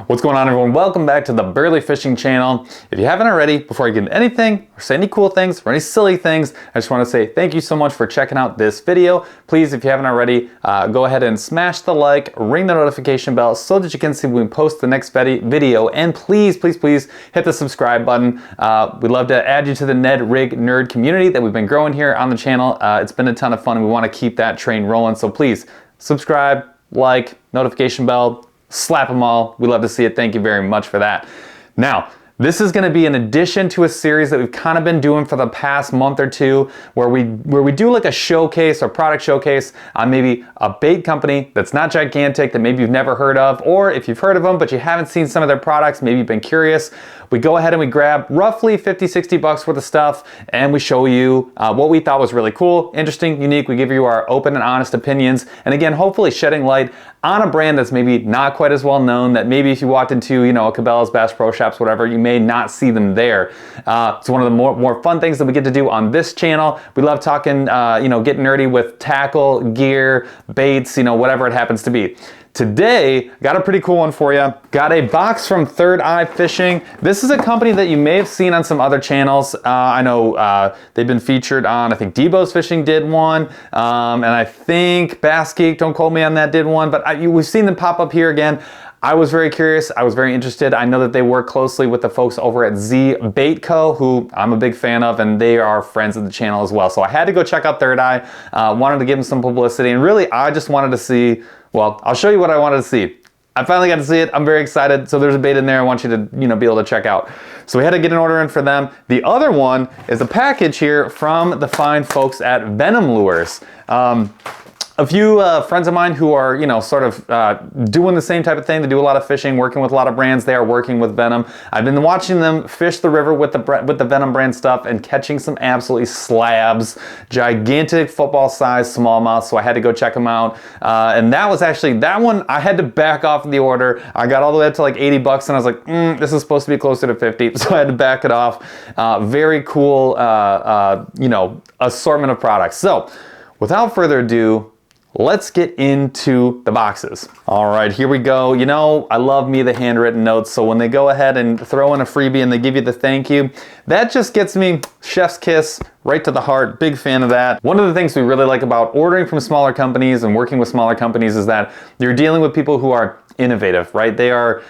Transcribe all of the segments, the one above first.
What's going on, everyone? Welcome back to the BurlyFishing channel. If you haven't already, before I get into anything or say any cool things or any silly things, I just want to say thank you so much for checking out this video. Please, if you haven't already, go ahead and smash the like, ring the notification bell so that you can see when we post the next video, and please hit the subscribe button. We'd love to add you to the Ned Rig Nerd community that we've been growing here on the channel. It's been a ton of fun and we want to keep that train rolling, so please subscribe, like, notification bell, slap them all. We love to see it. Thank you very much for that. Now, this is going to be in addition to a series that we've kind of been doing for the past month or two, where we do like a showcase or product showcase on maybe a bait company that's not gigantic, that maybe you've never heard of, or if you've heard of them but you haven't seen some of their products, maybe you've been curious. We go ahead and we grab roughly 50-60 bucks worth of stuff and we show you what we thought was really cool, interesting, unique. We give you our open and honest opinions, and again, hopefully shedding light on a brand that's maybe not quite as well known, that maybe if you walked into, you know, a Cabela's, Bass Pro Shops, whatever, you may not see them there. It's one of the more fun things that we get to do on this channel. We love talking, you know, getting nerdy with tackle, gear, baits, you know, whatever it happens to be. Today, got a pretty cool one for you. Got a box from Third Eye Fishing. This is a company that you may have seen on some other channels. I know they've been featured on, I think Debo's Fishing did one, and I think Bass Geek, don't quote me on that, did one, but we've seen them pop up here again. I was very curious, I was very interested. I know that they work closely with the folks over at Z Bait Co., who I'm a big fan of, and they are friends of the channel as well. So I had to go check out Third Eye, wanted to give them some publicity, and really I just wanted to see, well, I'll show you what I wanted to see. I finally got to see it. I'm very excited. So there's a bait in there I want you to, you know, be able to check out. So we had to get an order in for them. The other one is a package here from the fine folks at Venom Lures. A few friends of mine who are, you know, sort of doing the same type of thing. They do a lot of fishing, working with a lot of brands. They are working with Venom. I've been watching them fish the river with the Venom brand stuff and catching some absolutely slabs, gigantic football-sized smallmouth. So I had to go check them out. And that was actually, that one, I had to back off the order. I got all the way up to like 80 bucks and I was like, this is supposed to be closer to 50. So I had to back it off. Very cool, you know, assortment of products. So without further ado, let's get into the boxes. All right, here we go. You know, I love me the handwritten notes, so when they go ahead and throw in a freebie and they give you the thank you, that just gets me chef's kiss right to the heart. Big fan of that. One of the things we really like about ordering from smaller companies and working with smaller companies is that you're dealing with people who are innovative, right? They are,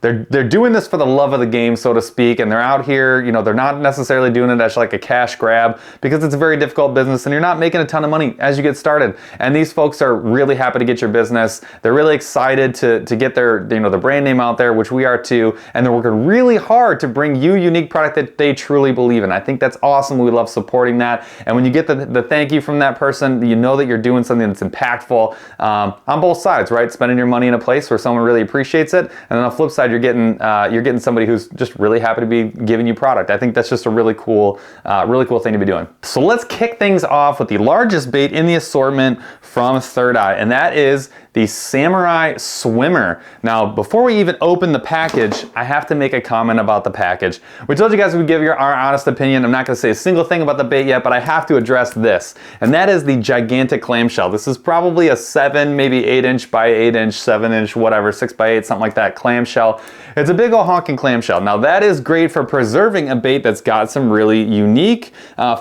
they're doing this for the love of the game, so to speak, and they're out here, you know, they're not necessarily doing it as like a cash grab, because it's a very difficult business and you're not making a ton of money as you get started. And these folks are really happy to get your business. They're really excited to get their, you know, the brand name out there, which we are too, and they're working really hard to bring you unique product that they truly believe in. I think that's awesome. We love supporting that. And when you get the thank you from that person, you know that you're doing something that's impactful on both sides, right? Spending your money in a place where someone really appreciates it, and on the flip side, you're getting somebody who's just really happy to be giving you product. I think that's just a really cool thing to be doing. So let's kick things off with the largest bait in the assortment from Third Eye, and that is the Samurai Swimmer. Now, before we even open the package, I have to make a comment about the package. We told you guys we'd give you our honest opinion. I'm not going to say a single thing about the bait yet, but I have to address this, and that is the gigantic clamshell. This is probably a 7, maybe 8-inch by 8-inch, 7-inch, whatever, 6 by 8, something like that, clamshell. It's a big old honking clamshell. Now, that is great for preserving a bait that's got some really unique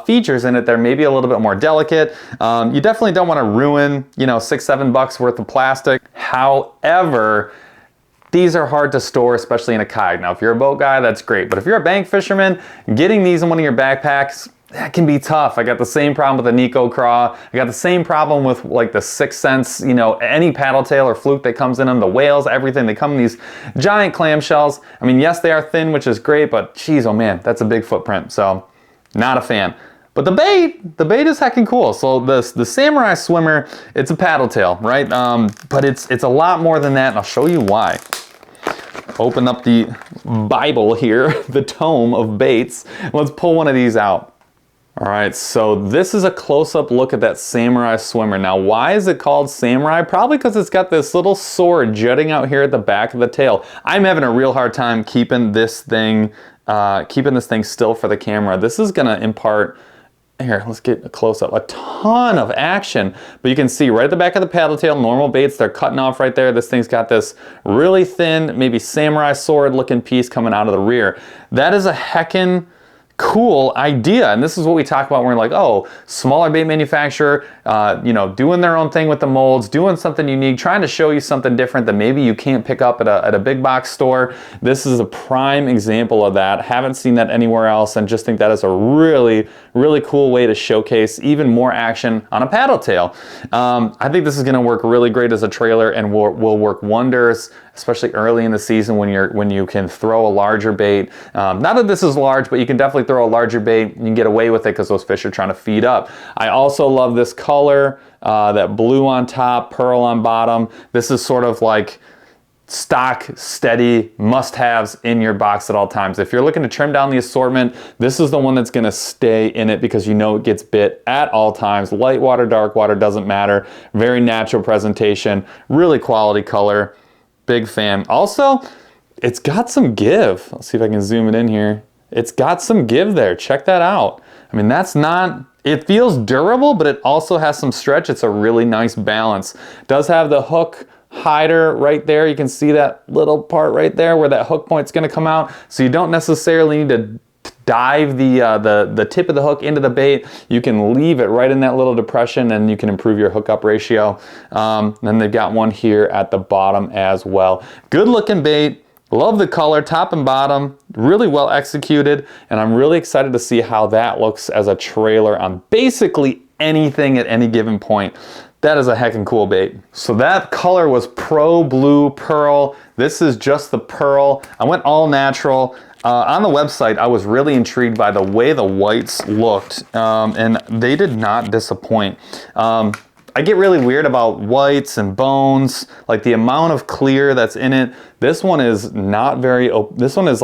features in it that are maybe a little bit more delicate. You definitely don't want to ruin, you know, $6-7 bucks worth of plastic. However, these are hard to store, especially in a kayak. Now, if you're a boat guy, that's great. But if you're a bank fisherman, getting these in one of your backpacks, that can be tough. I got the same problem with the Cajun Craw. I got the same problem with like the 6 cents, you know, any paddle tail or fluke that comes in them, the whales, everything. They come in these giant clamshells. I mean, yes, they are thin, which is great, but geez, oh man, that's a big footprint. So not a fan. But the bait is heckin' cool. So the Samurai Swimmer, it's a paddle tail, right? But it's a lot more than that, and I'll show you why. Open up the Bible here, the tome of baits. Let's pull one of these out. All right, so this is a close-up look at that Samurai Swimmer. Now, why is it called Samurai? Probably because it's got this little sword jutting out here at the back of the tail. I'm having a real hard time keeping this thing still for the camera. This is gonna impart here, let's get a close-up. A ton of action, but you can see right at the back of the paddle tail, normal baits, they're cutting off right there. This thing's got this really thin, maybe samurai sword looking piece coming out of the rear. That is a heckin' cool idea, and this is what we talk about when we're like, oh, smaller bait manufacturer, you know, doing their own thing with the molds, doing something unique, trying to show you something different that maybe you can't pick up at a big box store. This is a prime example of that. Haven't seen that anywhere else, and just think that is a really, really cool way to showcase even more action on a paddle tail. I think this is going to work really great as a trailer, and will work wonders, especially early in the season when you can throw a larger bait. Not that this is large, but you can definitely throw a larger bait. You can get away with it because those fish are trying to feed up. I also love this color, that blue on top, pearl on bottom. This is sort of like stock, steady must-haves in your box at all times. If you're looking to trim down the assortment, this is the one that's going to stay in it because you know it gets bit at all times. Light water, dark water, doesn't matter. Very natural presentation, really quality color. Big fan. Also, it's got some give. Let's see if I can zoom it in here. It's got some give there. Check that out. I mean, that's not, it feels durable, but it also has some stretch. It's a really nice balance. It does have the hook hider right there. You can see that little part right there where that hook point's going to come out. So you don't necessarily need to dive the tip of the hook into the bait. You can leave it right in that little depression, and you can improve your hookup ratio. Then they've got one here at the bottom as well. Good looking bait. Love the color, top and bottom, really well executed, and I'm really excited to see how that looks as a trailer on basically anything at any given point. That is a heckin' cool bait. So that color was Pro Blue Pearl. This is just the pearl. I went all natural. On the website, I was really intrigued by the way the whites looked, and they did not disappoint. I get really weird about whites and bones, like the amount of clear that's in it. This one is not very, this one is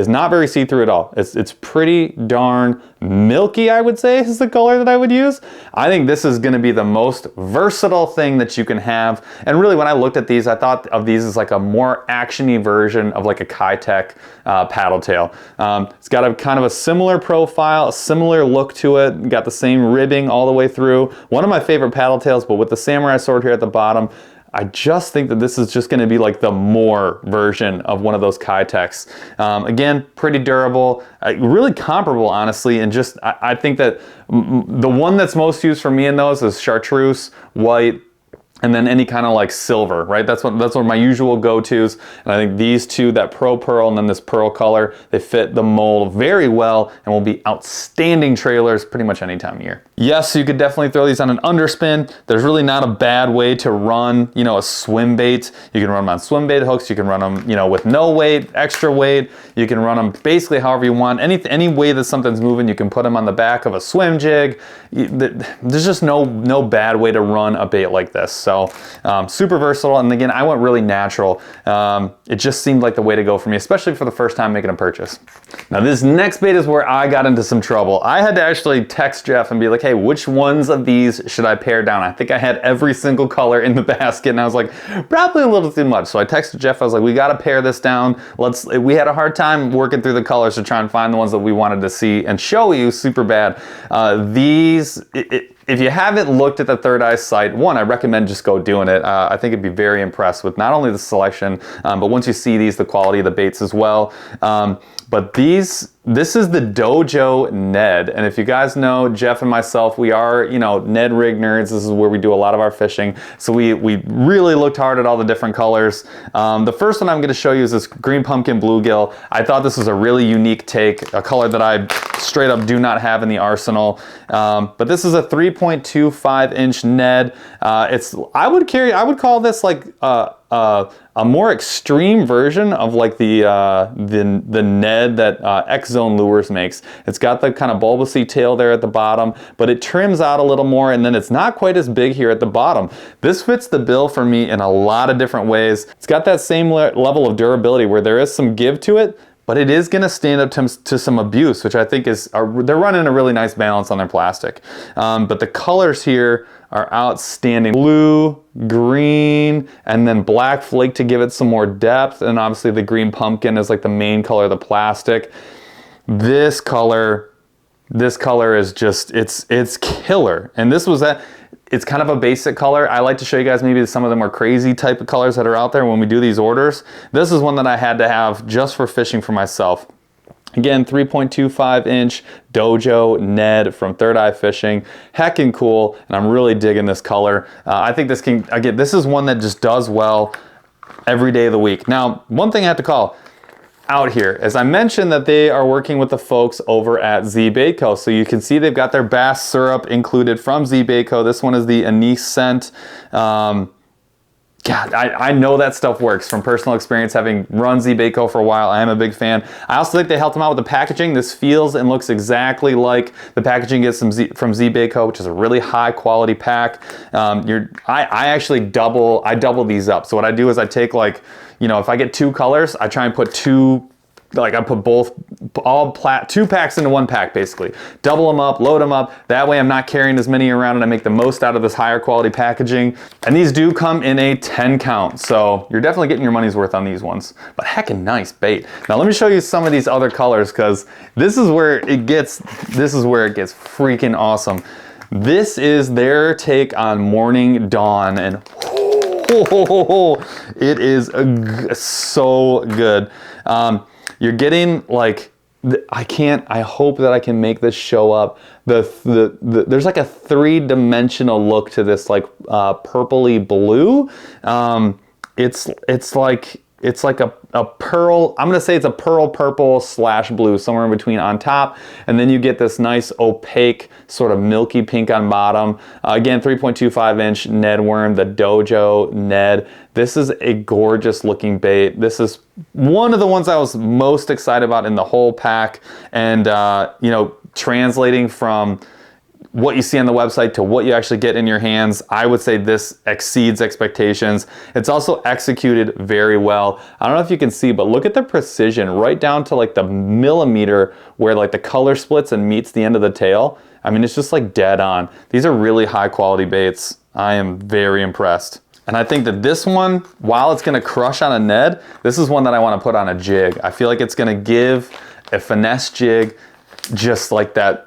not very see-through at all. It's pretty darn milky, I would say, is the color that I would use. I think this is gonna be the most versatile thing that you can have. And really, when I looked at these, I thought of these as like a more action-y version of like a Kitech paddle tail. It's got a kind of a similar profile, a similar look to it. Got the same ribbing all the way through. One of my favorite paddle tails, but with the samurai sword here at the bottom, I just think that this is just going to be like the more version of one of those Kitechs. Again, pretty durable, really comparable, honestly, and just I think that the one that's most used for me in those is chartreuse, white, and then any kind of like silver, right? That's one of my usual go-tos. And I think these two, that Pro Pearl and then this pearl color, they fit the mold very well and will be outstanding trailers pretty much any time of year. Yes, you could definitely throw these on an underspin. There's really not a bad way to run, you know, a swim bait. You can run them on swim bait hooks. You can run them, you know, with no weight, extra weight. You can run them basically however you want. Any way that something's moving, you can put them on the back of a swim jig. There's just no bad way to run a bait like this. So super versatile, and again, I went really natural. It just seemed like the way to go for me, especially for the first time making a purchase. Now this next bait is where I got into some trouble. I had to actually text Jeff and be like, hey, which ones of these should I pare down? I think I had every single color in the basket, and I was like, probably a little too much. So I texted Jeff, I was like, we gotta pare this down. We had a hard time working through the colors to try and find the ones that we wanted to see and show you super bad. If you haven't looked at the Third Eye site, one, I recommend just go doing it. I think it'd be very impressed with not only the selection, but once you see these, the quality of the baits as well. But this is the Dojo Ned. And if you guys know, Jeff and myself, we are, you know, Ned rig nerds. This is where we do a lot of our fishing. So we really looked hard at all the different colors. The first one I'm gonna show you is this green pumpkin bluegill. I thought this was a really unique take, a color that I straight up do not have in the arsenal. But this is a 3.25 inch Ned. I would call this like a more extreme version of like the Ned that X-Zone Lures makes. It's got the kind of bulbousy tail there at the bottom, but it trims out a little more, and then it's not quite as big here at the bottom. This fits the bill for me in a lot of different ways. It's got that same level of durability where there is some give to it, but it is going to stand up to some abuse, which I think they're running a really nice balance on their plastic. But the colors here are outstanding. Blue, green, and then black flake to give it some more depth. And obviously the green pumpkin is like the main color of the plastic. This color This color is just, it's killer. And this was it's kind of a basic color. I like to show you guys maybe some of the more crazy type of colors that are out there when we do these orders. This is one that I had to have just for fishing for myself. Again, 3.25 inch Dojo Ned from Third Eye Fishing. Heckin' cool, and I'm really digging this color. I think this can, again, this is one that just does well every day of the week. Now, one thing I have to call out here, as I mentioned that they are working with the folks over at Z Baitco. So you can see they've got their bass syrup included from Z Baitco. This one is the anise scent. God, I know that stuff works from personal experience, having run Z Baitco for a while. I am a big fan. I also think they helped them out with the packaging. This feels and looks exactly like the packaging gets from Z Baitco, which is a really high quality pack. I actually double these up. So what I do is I take, like, you know, if I get 2 colors, I try and put 2, like I put two packs into 1 pack, basically. Double them up, load them up. That way I'm not carrying as many around and I make the most out of this higher quality packaging. And these do come in a 10 count. So you're definitely getting your money's worth on these ones. But heckin' nice bait. Now let me show you some of these other colors, because this is where it gets freaking awesome. This is their take on Morning Dawn, and it is so good. You're getting, like, I hope that I can make this show up. There's like a 3-dimensional look to this, like purpley blue. It's like a pearl, I'm gonna say it's a pearl purple / blue, somewhere in between on top. And then you get this nice opaque, sort of milky pink on bottom. Again, 3.25 inch Ned worm, the Dojo Ned. This is a gorgeous looking bait. This is one of the ones I was most excited about in the whole pack. And you know, translating from what you see on the website to what you actually get in your hands, I would say this exceeds expectations. It's also executed very well. I don't know if you can see, but look at the precision right down to like the millimeter where like the color splits and meets the end of the tail. I mean, it's just like dead on. These are really high quality baits. I am very impressed. And I think that this one, while it's gonna crush on a Ned, this is one that I wanna put on a jig. I feel like it's gonna give a finesse jig just like that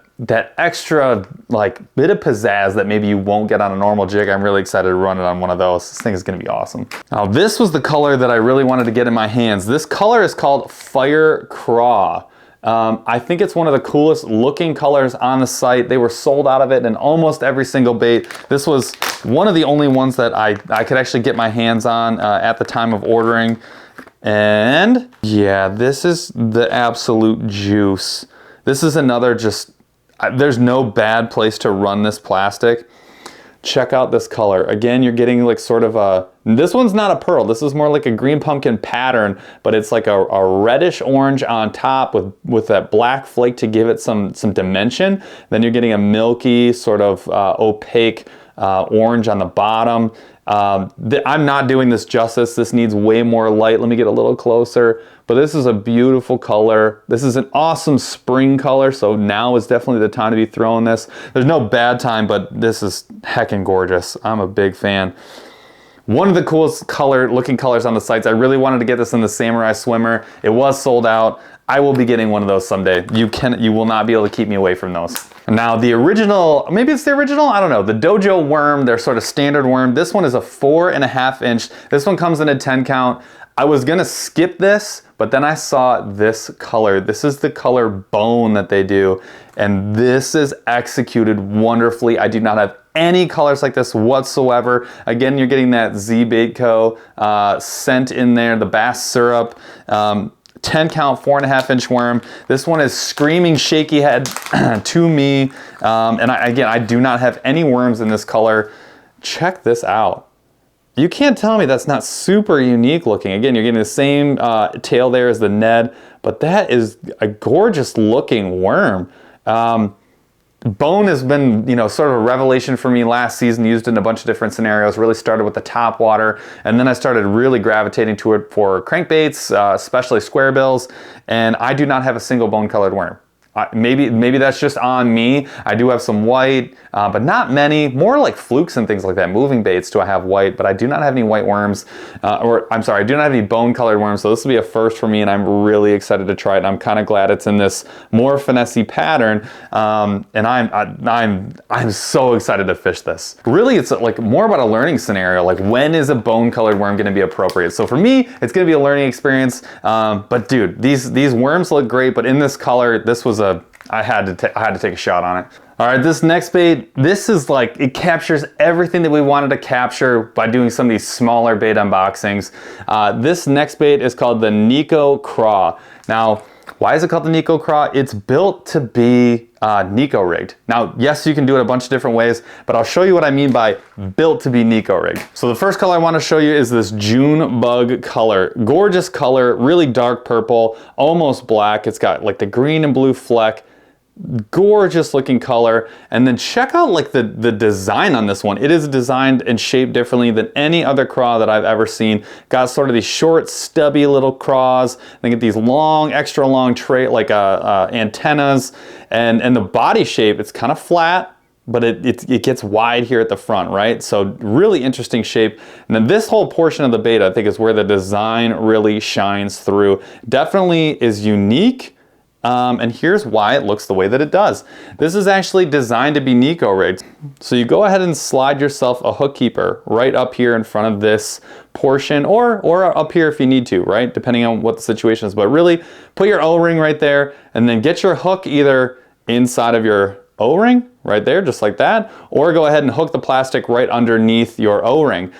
extra, like, bit of pizzazz that maybe you won't get on a normal jig. I'm really excited to run it on one of those. This thing is gonna be awesome. Now, this was the color that I really wanted to get in my hands. This color is called Fire Craw. I think it's one of the coolest looking colors on the site. They were sold out of it in almost every single bait. This was one of the only ones that I could actually get my hands on at the time of ordering. And yeah, this is the absolute juice. This is another just, there's no bad place to run this plastic. Check out this color. Again, you're getting like sort of a, this one's not a pearl. This is more like a green pumpkin pattern, but it's like a reddish orange on top with that black flake to give it some dimension. Then you're getting a milky sort of opaque orange on the bottom. I'm not doing this justice. This needs way more light. Let me get a little closer. But this is a beautiful color. This is an awesome spring color, so now is definitely the time to be throwing this. There's no bad time, but this is heckin' gorgeous. I'm a big fan. One of the coolest looking colors on the sites. I really wanted to get this in the Samurai Swimmer. It was sold out. I will be getting one of those someday. You will not be able to keep me away from those. Now the original, maybe it's the original, I don't know. The Dojo Worm, their sort of standard worm. This one is a 4.5 inch. This one comes in a 10 count. I was gonna skip this, but then I saw this color. This is the color Bone that they do, and this is executed wonderfully. I do not have any colors like this whatsoever. Again, you're getting that Z Baitco scent in there, the bass syrup. 10 count, 4.5 inch worm. This one is screaming shaky head to me. And again, I do not have any worms in this color. Check this out. You can't tell me that's not super unique looking. Again, you're getting the same tail there as the Ned, but that is a gorgeous looking worm. Bone has been, you know, sort of a revelation for me last season, used in a bunch of different scenarios. Really started with the top water, and then I started really gravitating to it for crankbaits, especially square bills, and I do not have a single bone colored worm. maybe that's just on me. I do have some white, but not many. More like flukes and things like that. Moving baits do I have white, but I do not have any white worms, or I'm sorry, I do not have any bone colored worms. So this will be a first for me, and I'm really excited to try it. And I'm kind of glad it's in this more finesse-y pattern, and I'm so excited to fish this. Really, it's like more about a learning scenario. Like, when is a bone colored worm going to be appropriate? So for me, it's going to be a learning experience. But dude, these worms look great, but in this color, this was I had to take a shot on it. All right, this next bait, this is like, it captures everything that we wanted to capture by doing some of these smaller bait unboxings. This next bait is called the Cajun Craw. Now, why is it called the Cajun Craw? It's built to be Nico rigged. Now, yes, you can do it a bunch of different ways, but I'll show you what I mean by built to be Nico rigged. So the first color I want to show you is this June bug color. Gorgeous color, really dark purple, almost black. It's got like the green and blue fleck. Gorgeous looking color. And then check out like the design on this one. It is designed and shaped differently than any other craw that I've ever seen. Got sort of these short, stubby little craws. They get these long, extra long antennas, and the body shape, it's kind of flat, but it gets wide here at the front, right? So really interesting shape. And then this whole portion of the bait, I think, is where the design really shines through. Definitely is unique. And here's why it looks the way that it does. This is actually designed to be Nico rigged. So you go ahead and slide yourself a hook keeper right up here in front of this portion, or up here if you need to, right? Depending on what the situation is. But really, put your O-ring right there, and then get your hook either inside of your O-ring, right there, just like that, or go ahead and hook the plastic right underneath your O-ring.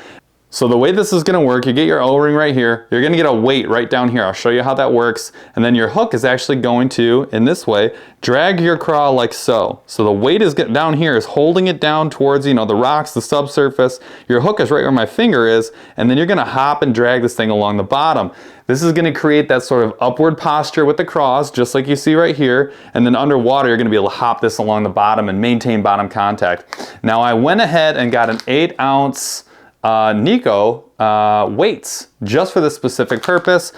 So the way this is going to work, you get your O-ring right here, you're going to get a weight right down here. I'll show you how that works. And then your hook is actually going to, in this way, drag your craw like so. So the weight is down here, is holding it down towards, you know, the rocks, the subsurface. Your hook is right where my finger is, and then you're going to hop and drag this thing along the bottom. This is going to create that sort of upward posture with the craws, just like you see right here. And then underwater, you're going to be able to hop this along the bottom and maintain bottom contact. Now I went ahead and got an 8-ounce Nico weights just for this specific purpose.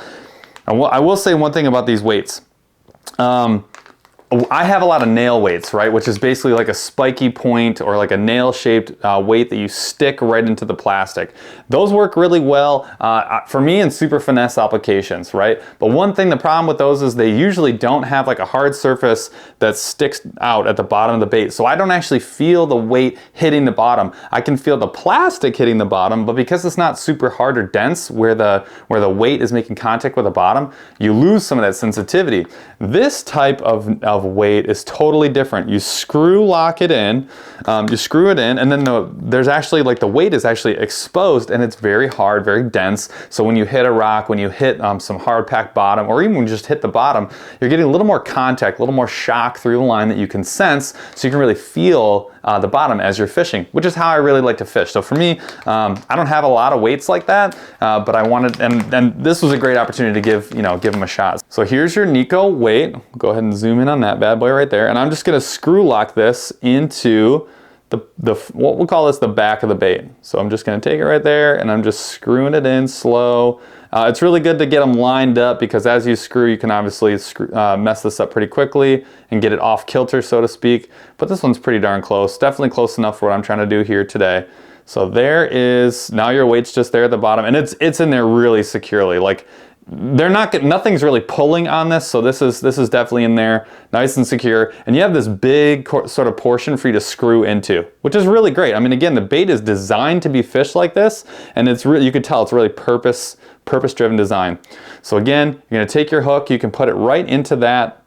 I will say one thing about these weights. I have a lot of nail weights, right? Which is basically like a spiky point or like a nail-shaped weight that you stick right into the plastic. Those work really well for me in super finesse applications, right? But the problem with those is they usually don't have like a hard surface that sticks out at the bottom of the bait. So I don't actually feel the weight hitting the bottom. I can feel the plastic hitting the bottom, but because it's not super hard or dense where the weight is making contact with the bottom, you lose some of that sensitivity. This type of weight is totally different. You screw lock it in, you screw it in, and then there's actually like the weight is actually exposed, and it's very hard, very dense. So when you hit a rock, when you hit some hard packed bottom, or even when you just hit the bottom, you're getting a little more contact, a little more shock through the line that you can sense, so you can really feel the bottom as you're fishing, which is how I really like to fish. So for me, I don't have a lot of weights like that, but I wanted, and this was a great opportunity to give them a shot. So here's your Nico weight. Go ahead and zoom in on that bad boy right there, and I'm just going to screw lock this into what we'll call this the back of the bait. So I'm just going to take it right there, and I'm just screwing it in slow. It's really good to get them lined up, because as you screw, you can obviously mess this up pretty quickly and get it off kilter, so to speak. But this one's pretty darn close, definitely close enough for what I'm trying to do here today. So there is, now your weight's just there at the bottom, and it's in there really securely. Like, nothing's really pulling on this, so this is definitely in there, nice and secure. And you have this big sort of portion for you to screw into, which is really great. I mean, again, the bait is designed to be fished like this, and it's really, you could tell it's really purpose-driven design. So again, you're going to take your hook, you can put it right into that.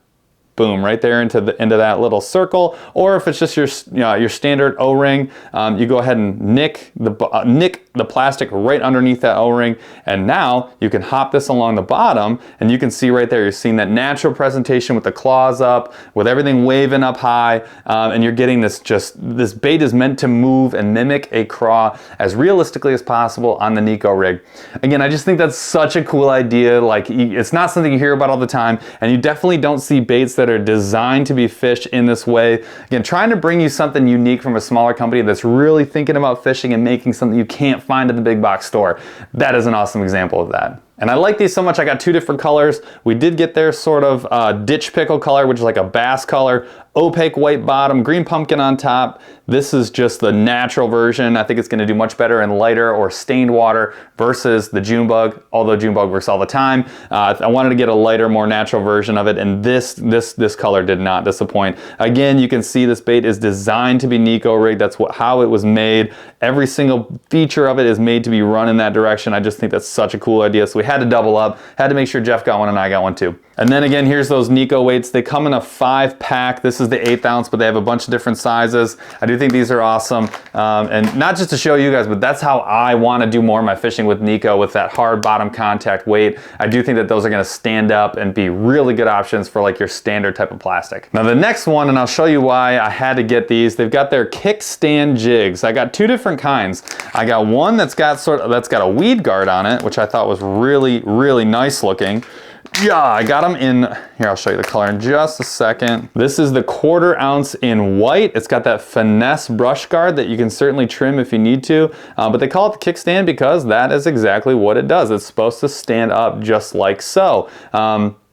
Boom, right there into that little circle. Or if it's just your standard O-ring, you go ahead and nick the plastic right underneath that O-ring, and now you can hop this along the bottom, and you can see right there, you're seeing that natural presentation with the claws up, with everything waving up high, and you're getting this bait is meant to move and mimic a craw as realistically as possible on the Nico rig. Again, I just think that's such a cool idea. Like, it's not something you hear about all the time, and you definitely don't see baits that are designed to be fished in this way. Again, trying to bring you something unique from a smaller company that's really thinking about fishing and making something you can't find in the big box store. That is an awesome example of that. And I like these so much, I got 2 different colors. We did get their sort of ditch pickle color, which is like a bass color, opaque white bottom, green pumpkin on top. This is just the natural version. I think it's gonna do much better in lighter or stained water versus the June bug, although June bug works all the time. I wanted to get a lighter, more natural version of it, and this color did not disappoint. Again, you can see this bait is designed to be Nico rigged. That's how it was made. Every single feature of it is made to be run in that direction. I just think that's such a cool idea. So we had to double up, had to make sure Jeff got one and I got one too. And then again, here's those Nico weights. They come in a 5-pack. This is the 1/8 ounce, but they have a bunch of different sizes. I do think these are awesome. And not just to show you guys, but that's how I want to do more of my fishing with Nico, with that hard bottom contact weight. I do think that those are going to stand up and be really good options for like your standard type of plastic. Now the next one, and I'll show you why I had to get these, they've got their Kickstand Jigs. I got 2 different kinds. I got one that's got a weed guard on it, which I thought was really, really nice looking. Yeah, I got them in, here, I'll show you the color in just a second. This is the 1/4 ounce in white. It's got that finesse brush guard that you can certainly trim if you need to, but they call it the kickstand because that is exactly what it does. It's supposed to stand up just like so.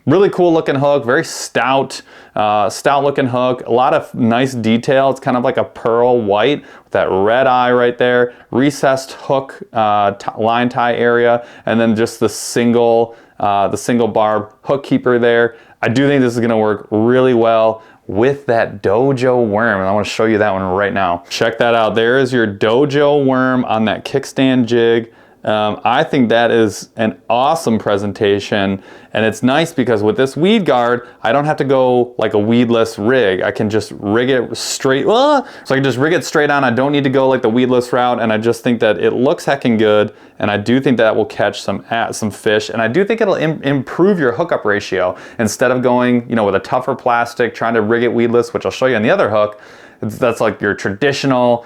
Really cool looking hook, very stout looking hook, a lot of nice detail. It's kind of like a pearl white with that red eye right there, recessed hook line tie area, and then just the single barb hook keeper there. I do think this is gonna work really well with that Dojo Worm, and I want to show you that one right now. Check that out. There is your Dojo Worm on that Kickstand Jig. I think that is an awesome presentation, and it's nice because with this weed guard, I don't have to go like a weedless rig. I can just rig it straight, so I can just rig it straight on. I don't need to go like the weedless route, and I just think that it looks heckin' good, and I do think that will catch some fish, and I do think it'll improve your hookup ratio. Instead of going, you know, with a tougher plastic, trying to rig it weedless, which I'll show you on the other hook, that's like your traditional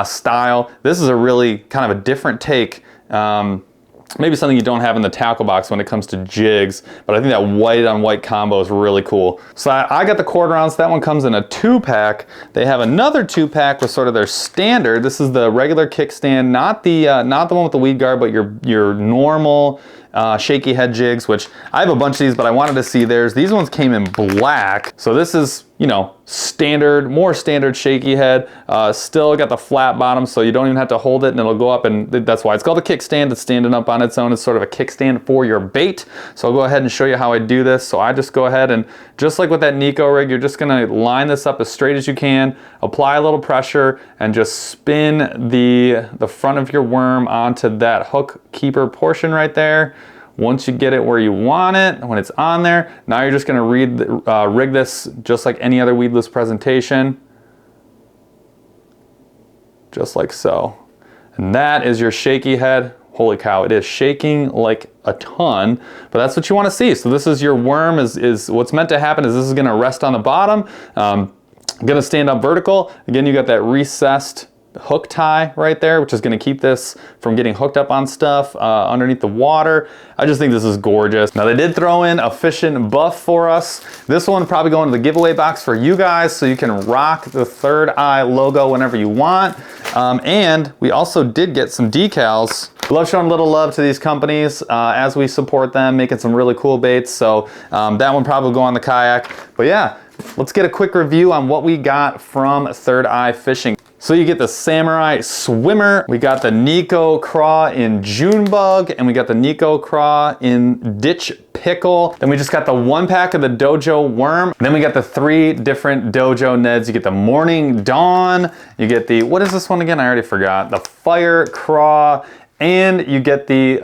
style. This is a really kind of a different take. Maybe something you don't have in the tackle box when it comes to jigs, but I think that white on white combo is really cool. So I got the 1/4 ounce. That one comes in a 2-pack. They have another 2-pack with sort of their standard. This is the regular kickstand, not the one with the weed guard, but your normal shaky head jigs, which I have a bunch of these, but I wanted to see theirs. These ones came in black. So this is, you know, standard, more standard shaky head. Still got the flat bottom, so you don't even have to hold it and it'll go up, and that's why it's called a kickstand. It's standing up on its own. It's sort of a kickstand for your bait. So I'll go ahead and show you how I do this. So I just go ahead and, just like with that Nico rig, you're just gonna line this up as straight as you can, apply a little pressure, and just spin the front of your worm onto that hook keeper portion right there. Once you get it where you want it, when it's on there, now you're just gonna rig this just like any other weedless presentation. Just like so. And that is your shaky head. Holy cow, it is shaking like a ton, but that's what you wanna see. So this is your worm, is what's meant to happen is this is gonna rest on the bottom, gonna stand up vertical. Again, you got that recessed hook tie right there, which is going to keep this from getting hooked up on stuff underneath the water. I just think this is gorgeous. Now they did throw in a fishing buff for us. This one probably going to the giveaway box for you guys, so you can rock the Third Eye logo whenever you want. And we also did get some decals. We love showing a little love to these companies as we support them, making some really cool baits. So that one probably will go on the kayak. But yeah, let's get a quick review on what we got from Third Eye Fishing. So you get the Samurai Swimmer, we got the Nico Craw in June Bug, and we got the Nico Craw in Ditch Pickle. Then we just got the 1-pack of the Dojo Worm. Then we got the 3 different Dojo Neds. You get the Morning Dawn, you get the, what is this one again? I already forgot. The Fire Craw, and you get the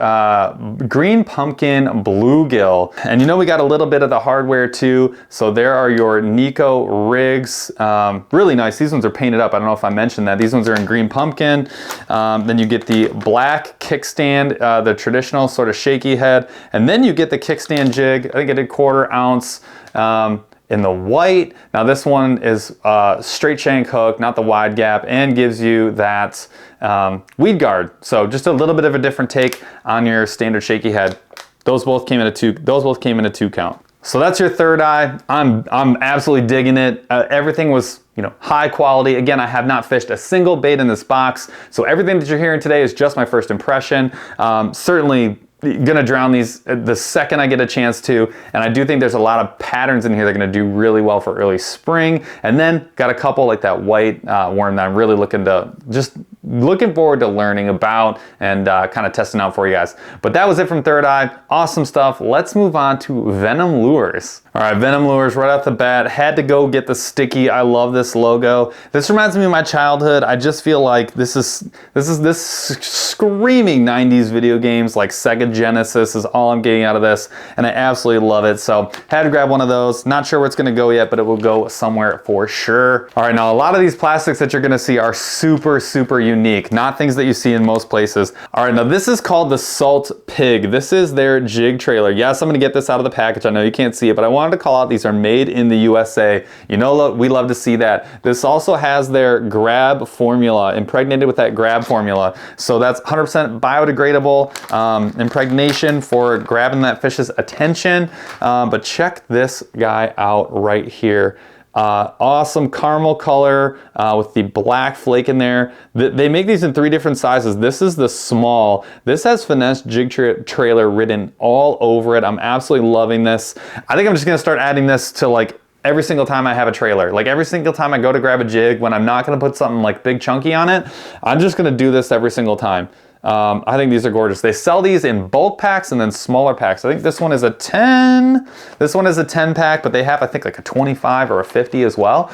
green pumpkin bluegill. And you know we got a little bit of the hardware too. So there are your Nico rigs. Really nice. These ones are painted up. I don't know if I mentioned that. These ones are in green pumpkin. Then you get the black kickstand, the traditional sort of shaky head. And then you get the Kickstand Jig. I think I did 1/4 ounce. In the white. Now this one is straight shank hook, not the wide gap, and gives you that weed guard. So just a little bit of a different take on your standard shaky head. Those both came in a 2 count. So that's your Third Eye. I'm absolutely digging it. Everything was, you know, high quality. Again, I have not fished a single bait in this box, so everything that you're hearing today is just my first impression. Certainly gonna drown these the second I get a chance to, and I do think there's a lot of patterns in here that are gonna do really well for early spring. And then got a couple like that white worm that I'm really looking forward to learning about and kind of testing out for you guys. But that was it from Third Eye. Awesome stuff. Let's move on to Venom Lures. All right, Venom Lures right off the bat. Had to go get the sticky. I love this logo. This reminds me of my childhood. I just feel like this is screaming 90s video games, like Sega Genesis is all I'm getting out of this, and I absolutely love it. So had to grab one of those. Not sure where it's gonna go yet, but it will go somewhere for sure. All right, now a lot of these plastics that you're gonna see are super, super unique, not things that you see in most places. All right, now this is called the Salt Pig. This is their jig trailer. Yes, I'm gonna get this out of the package. I know you can't see it, but I wanted to call out these are made in the USA. You know, we love to see that. This also has their grab formula, impregnated with that grab formula. So that's 100% biodegradable impregnation for grabbing that fish's attention. But check this guy out right here. Awesome caramel color with the black flake in there. They make these in 3 different sizes. This is the small. This has Finesse Jig trailer written all over it. I'm absolutely loving this. I think I'm just gonna start adding this to like every single time I have a trailer. Like every single time I go to grab a jig, when I'm not gonna put something like big chunky on it, I'm just gonna do this every single time. I think these are gorgeous. They sell these in bulk packs and then smaller packs. I think this one is a 10. This one is a 10 pack, but they have, I think, like a 25 or a 50 as well.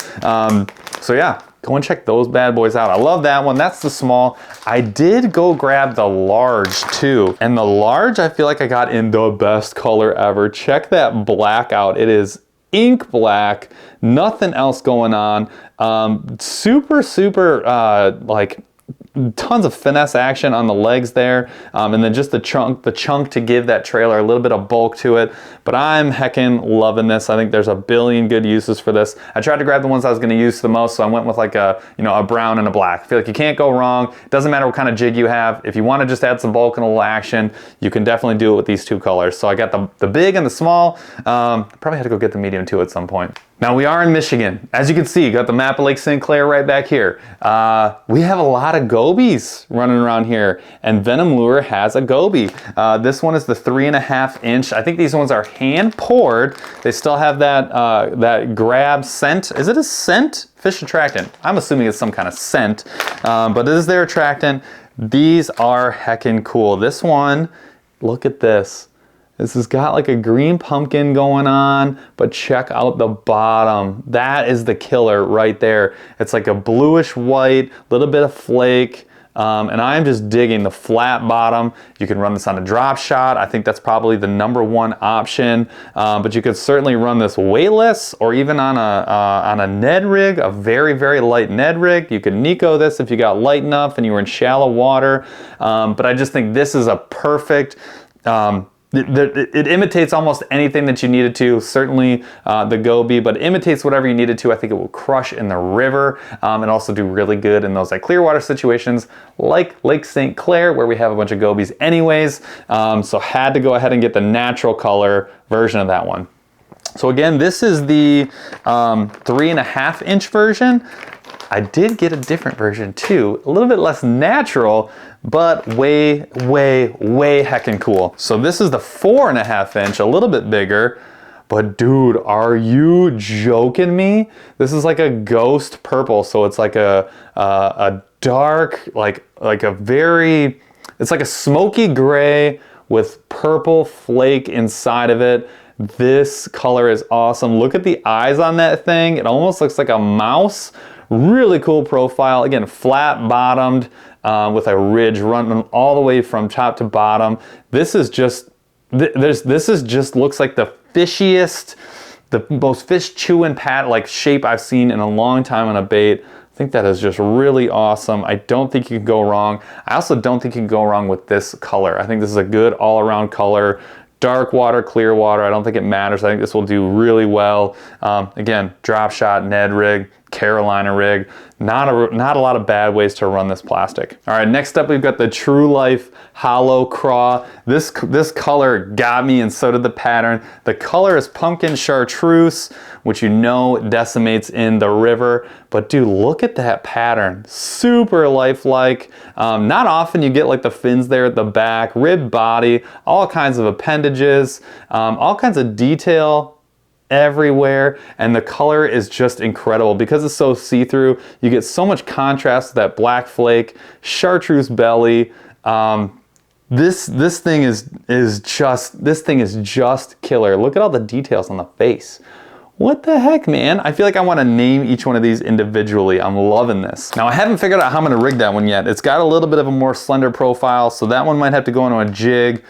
So yeah, go and check those bad boys out. I love that one. That's the small. I did go grab the large too. And the large, I feel like I got in the best color ever. Check that black out. It is ink black, nothing else going on. Super, super, like, tons of finesse action on the legs there, and then just the chunk to give that trailer a little bit of bulk to it. But I'm heckin' loving this. I think there's a billion good uses for this. I tried to grab the ones I was going to use the most, so I went with like a, you know, a brown and a black. I feel like you can't go wrong. It doesn't matter what kind of jig you have. If you want to just add some bulk and a little action, you can definitely do it with these 2 colors. So I got the big and the small. Probably had to go get the medium too at some point. Now we are in Michigan. As you can see, got the map of Lake St. Clair right back here. We have a lot of gobies running around here, and Venom Lure has a goby. This one is the 3.5 inch. I think these ones are hand poured. They still have that that grab scent. Is it a scent? Fish attractant. I'm assuming it's some kind of scent, but it is their attractant. These are heckin' cool. This one, look at this. This has got like a green pumpkin going on, but check out the bottom. That is the killer right there. It's like a bluish white, little bit of flake, and I'm just digging the flat bottom. You can run this on a drop shot. I think that's probably the #1 option, but you could certainly run this weightless or even on a Ned rig, a very, very light Ned rig. You could Nico this if you got light enough and you were in shallow water, but I just think this is a perfect, it imitates almost anything that you needed to, certainly the goby, but it imitates whatever you needed to. I think it will crush in the river and also do really good in those like clear water situations like Lake St. Clair, where we have a bunch of gobies anyways. So had to go ahead and get the natural color version of that one. So again, this is the 3.5 inch version. I did get a different version too, a little bit less natural, but way, way, way heckin' cool. So this is the 4.5 inch, a little bit bigger, but dude, are you joking me? This is like a ghost purple, so it's like a dark, like a very, it's like a smoky gray with purple flake inside of it. This color is awesome. Look at the eyes on that thing. It almost looks like a mouse. Really cool profile. Again, flat bottomed with a ridge running all the way from top to bottom. This is just, this is just looks like the fishiest, the most fish chewing like shape I've seen in a long time on a bait. I think that is just really awesome. I don't think you can go wrong. I also don't think you can go wrong with this color. I think this is a good all around color. Dark water, clear water, I don't think it matters. I think this will do really well. Again, drop shot, Ned rig, Carolina rig. Not a lot of bad ways to run this plastic. All right, next up we've got the True Life Hollow Craw. This color got me, and so did the pattern. The color is pumpkin chartreuse, which you know decimates in the river. But dude, look at that pattern. Super lifelike. Not often you get like the fins there at the back, ribbed body, all kinds of appendages, all kinds of detail everywhere, and the color is just incredible because it's so see-through. You get so much contrast to that black flake, chartreuse belly. This thing is just killer. Look at all the details on the face. What the heck, man? I feel like I want to name each one of these individually. I'm loving this. Now, I haven't figured out how I'm going to rig that one yet. It's got a little bit of a more slender profile, so that one might have to go into a jig.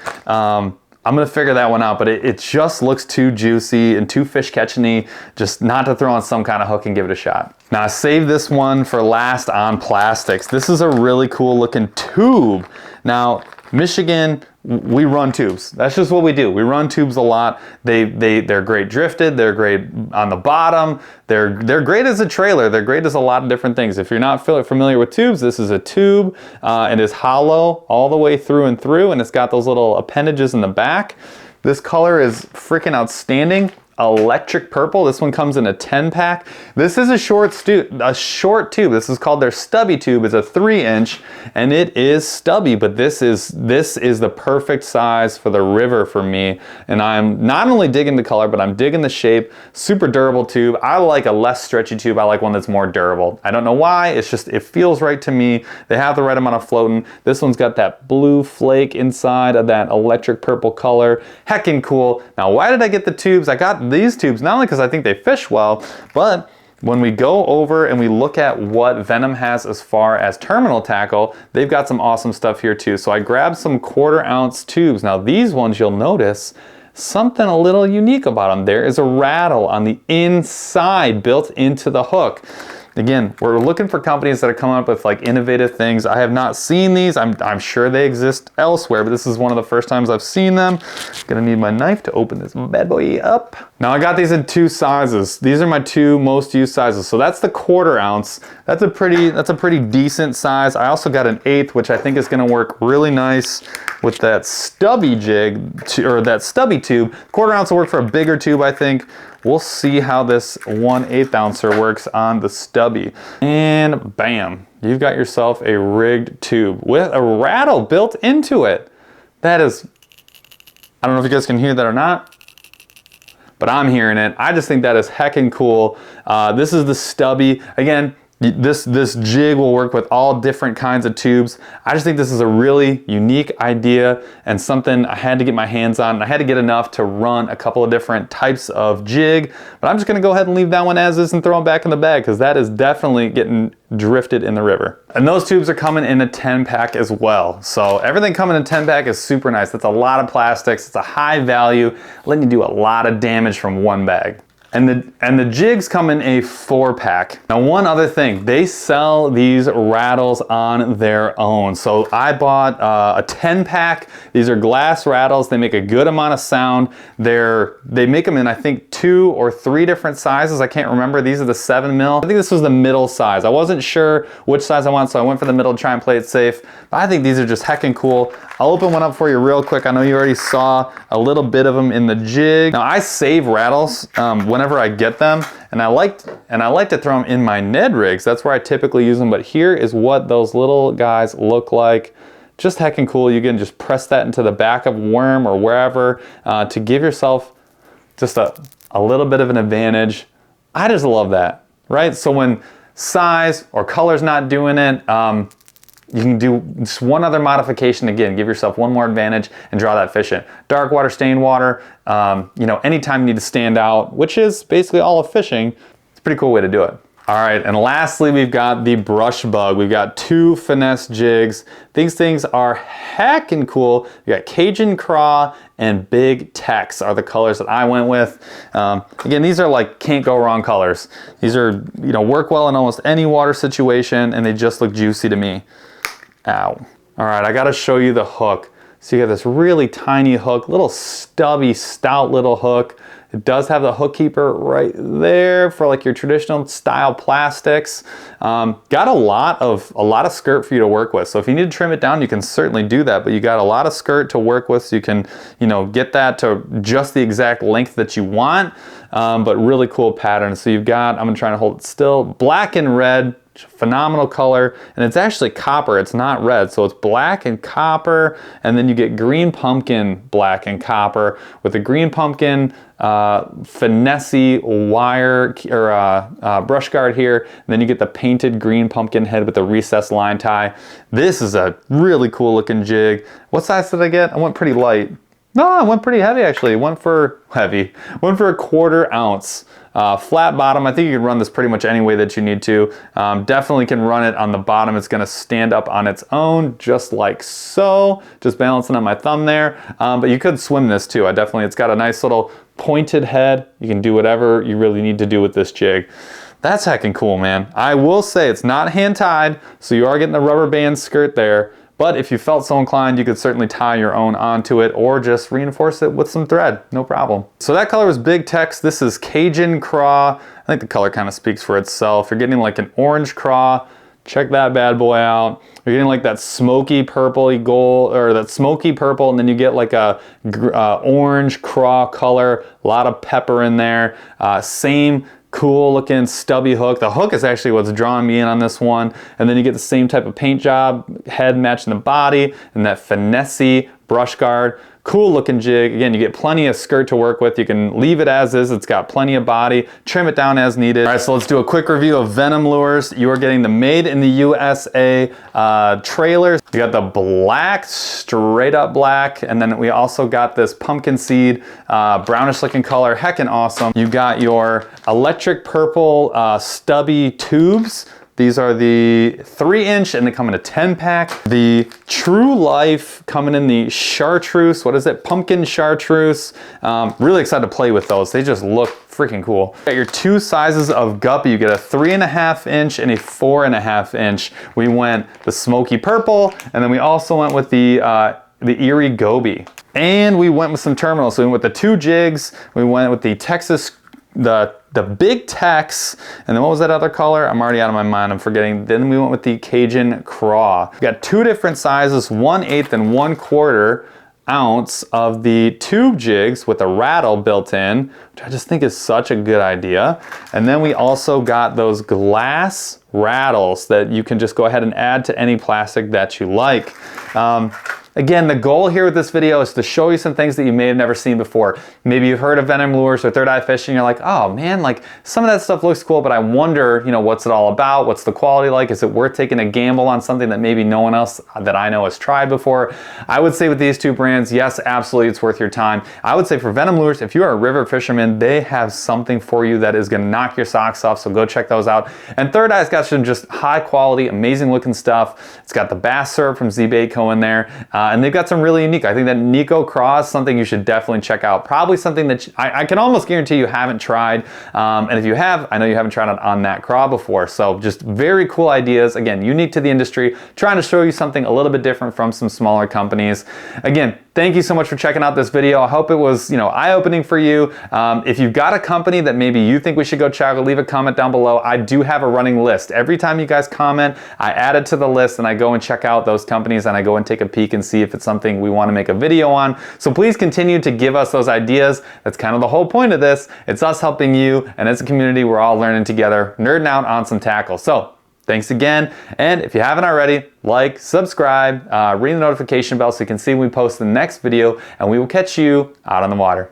I'm gonna figure that one out, but it just looks too juicy and too fish catching-y, just not to throw on some kind of hook and give it a shot. Now I saved this one for last on plastics. This is a really cool looking tube. Now, Michigan, we run tubes. That's just what we do. We run tubes a lot. They're great drifted. They're great on the bottom. They're great as a trailer. They're great as a lot of different things. If you're not familiar with tubes, this is a tube. It is hollow all the way through and through, and it's got those little appendages in the back. This color is freaking outstanding. Electric purple. This one comes in a 10-pack. This is a short tube. This is called their stubby tube. It's a 3-inch, and it is stubby, but this is the perfect size for the river for me. And I'm not only digging the color, but I'm digging the shape. Super durable tube. I like a less stretchy tube. I like one that's more durable. I don't know why. It's just, it feels right to me. They have the right amount of floating. This one's got that blue flake inside of that electric purple color. Heckin' cool. Now, why did I get the tubes? I got these tubes not only because I think they fish well, but when we go over and we look at what Venom has as far as terminal tackle, they've got some awesome stuff here too. So I grabbed some 1/4 ounce tubes. Now these ones, you'll notice something a little unique about them. There is a rattle on the inside built into the hook. Again, we're looking for companies that are coming up with like innovative things. I have not seen these. I'm sure they exist elsewhere, but this is one of the first times I've seen them. Gonna need my knife to open this bad boy up. Now I got these in 2 sizes. These are my 2 most used sizes. So that's the 1/4 ounce. That's a pretty decent size. I also got an 1/8, which I think is gonna work really nice with that stubby jig, or that stubby tube. 1/4 ounce will work for a bigger tube, I think. We'll see how this 1/8 ouncer works on the stubby. And bam, you've got yourself a rigged tube with a rattle built into it. That is, I don't know if you guys can hear that or not, but I'm hearing it. I just think that is heckin' cool. This is the stubby. Again, this jig will work with all different kinds of tubes. I just think this is a really unique idea and something I had to get my hands on. I had to get enough to run a couple of different types of jig, but I'm just gonna go ahead and leave that one as is and throw it back in the bag because that is definitely getting drifted in the river. And those tubes are coming in a 10-pack as well. So everything coming in a 10-pack is super nice. That's a lot of plastics. It's a high value, letting you do a lot of damage from one bag. And the jigs come in a 4-pack. Now one other thing, they sell these rattles on their own. So I bought a 10-pack. These are glass rattles. They make a good amount of sound. They make them in I think 2 or 3 different sizes. I can't remember. These are the 7 mil. I think this was the middle size. I wasn't sure which size I want, so I went for the middle to try and play it safe. But I think these are just heckin' cool. I'll open one up for you real quick. I know you already saw a little bit of them in the jig. Now I save rattles whenever I get them, and I like to throw them in my Ned rigs. That's where I typically use them, but here is what those little guys look like. Just heckin' cool. You can just press that into the back of worm or wherever to give yourself just a little bit of an advantage. I just love that, right? So when size or color's not doing it, you can do just one other modification again, give yourself one more advantage and draw that fish in. Dark water, stained water, you know, anytime you need to stand out, which is basically all of fishing, it's a pretty cool way to do it. All right, and lastly, we've got the brush bug. We've got 2 finesse jigs. These things are heckin' cool. You got Cajun Craw and Big Tex are the colors that I went with. Again, these are like can't go wrong colors. These are, you know, work well in almost any water situation, and they just look juicy to me. Ow. All right, I gotta show you the hook. So you got this really tiny hook, little stubby, stout little hook. It does have the hook keeper right there for like your traditional style plastics. Got a lot of skirt for you to work with. So if you need to trim it down, you can certainly do that, but you got a lot of skirt to work with, so you can, you know, get that to just the exact length that you want, but really cool pattern. So you've got, I'm gonna try to hold it still, black and red, phenomenal color, and it's actually copper, it's not red, so it's black and copper, and then you get green pumpkin, black and copper, with the green pumpkin finesse wire or brush guard here, and then you get the painted green pumpkin head with the recessed line tie. This is a really cool looking jig. What size did I get? I went pretty light. No, I went pretty heavy actually. Went for heavy. Went for a 1/4 ounce. Flat bottom. I think you can run this pretty much any way that you need to. Definitely can run it on the bottom. It's gonna stand up on its own, just like so. Just balancing on my thumb there. But you could swim this too. It's got a nice little pointed head. You can do whatever you really need to do with this jig. That's heckin' cool, man. I will say it's not hand tied, so you are getting the rubber band skirt there. But if you felt so inclined, you could certainly tie your own onto it or just reinforce it with some thread, no problem. So that color was Big Tex. This is Cajun Craw. I think the color kind of speaks for itself. You're getting like an orange craw. Check that bad boy out. You're getting like that smoky purpley gold, or that smoky purple, and then you get like a orange craw color, a lot of pepper in there. Same cool looking stubby hook. The hook is actually what's drawing me in on this one. And then you get the same type of paint job, head matching the body, and that finesse brush guard. Cool looking jig. Again, you get plenty of skirt to work with. You can leave it as is. It's got plenty of body. Trim it down as needed. All right, so let's do a quick review of Venom Lures. You are getting the Made in the USA trailers. You got the black, straight up black, and then we also got this pumpkin seed, brownish looking color, heckin' awesome. You got your electric purple stubby tubes. These are the 3-inch, and they come in a 10-pack. The True Life coming in the chartreuse. What is it? Pumpkin chartreuse. Really excited to play with those. They just look freaking cool. You got your 2 sizes of guppy. You get a 3.5-inch and a 4.5-inch. We went the smoky purple, and then we also went with the Erie Goby. And we went with some terminals. So we went with the 2 jigs. We went with the Texas, the Big Tex, and then what was that other color? I'm already out of my mind, I'm forgetting. Then we went with the Cajun Craw. We got 2 different sizes, 1/8 and 1/4 ounce of the tube jigs with a rattle built in, which I just think is such a good idea. And then we also got those glass rattles that you can just go ahead and add to any plastic that you like. Again, the goal here with this video is to show you some things that you may have never seen before. Maybe you've heard of Venom Lures or Third Eye Fishing, you're like, oh man, like some of that stuff looks cool, but I wonder, you know, what's it all about? What's the quality like? Is it worth taking a gamble on something that maybe no one else that I know has tried before? I would say with these 2 brands, yes, absolutely, it's worth your time. I would say for Venom Lures, if you are a river fisherman, they have something for you that is gonna knock your socks off, so go check those out. And Third Eye's got some just high quality, amazing looking stuff. It's got the bass syrup from Z-Baitco in there. And they've got some really unique. I think that Nico Craw is something you should definitely check out. Probably something that I can almost guarantee you haven't tried. And if you have, I know you haven't tried it on that craw before. So just very cool ideas. Again, unique to the industry. Trying to show you something a little bit different from some smaller companies. Again, thank you so much for checking out this video. I hope it was, you know, eye-opening for you. If you've got a company that maybe you think we should go check out, leave a comment down below. I do have a running list. Every time you guys comment, I add it to the list and I go and check out those companies and I go and take a peek and see if it's something we want to make a video on. So please continue to give us those ideas. That's kind of the whole point of this. It's us helping you, and as a community, we're all learning together, nerding out on some tackle. So thanks again, and if you haven't already, like, subscribe, ring the notification bell so you can see when we post the next video, and we will catch you out on the water.